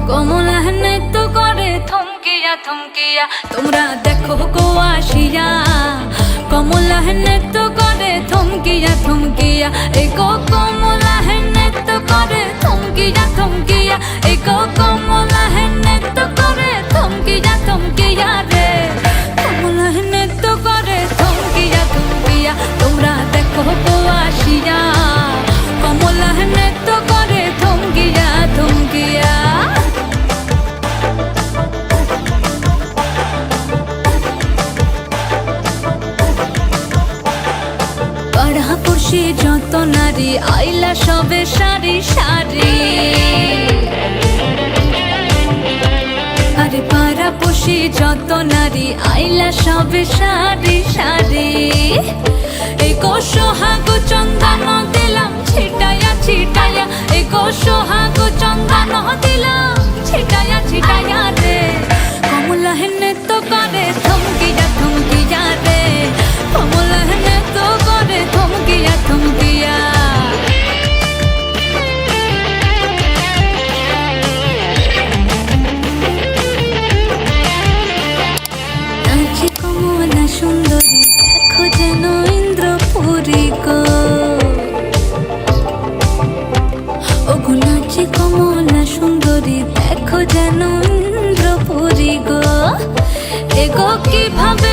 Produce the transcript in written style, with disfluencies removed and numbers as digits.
কমলা নৃত্য করে থমকিয়া থমকিয়া, তোমরা দেখো গো আসিয়া। কমলা নৃত্য করে থমকিয়া থমকিয়া, এই গো কমলা নৃত্য করে থমকিয়া থমকিয়া, এই গো কমলা নৃত্য করে থমকিয়া থমকিয়া রে। কমলা নৃত্য করে থমকিয়া থমকিয়া, তোমরা দেখো গো আসিয়া। কমলা নৃত্য করে থমকিয়া থমকিয়া। পাড়াপড়শি যত নারী আইলা সবে সারি সারি, আরে পাড়াপড়শি যত নারী আইলা সবে সারি সারি। এই গো সোহাগ চন্দন দিলাম ছিটায়া ছিটায়া, এই গো সোহাগ চন্দন দিলাম ছিটায়া ছিটায়া রে। কমলা নৃত্য করে থমকিয়া থমকিয়া রে, কমলা নৃত্য করে থমকিয়া থমকিয়া। নাচে কমলা সুন্দরী দেখো যেন ইন্দ্রপুরী গো, ওগো নাচে কমলা সুন্দরী দেখো যেন ইন্দ্রপুরী গো। এগো কিভাবে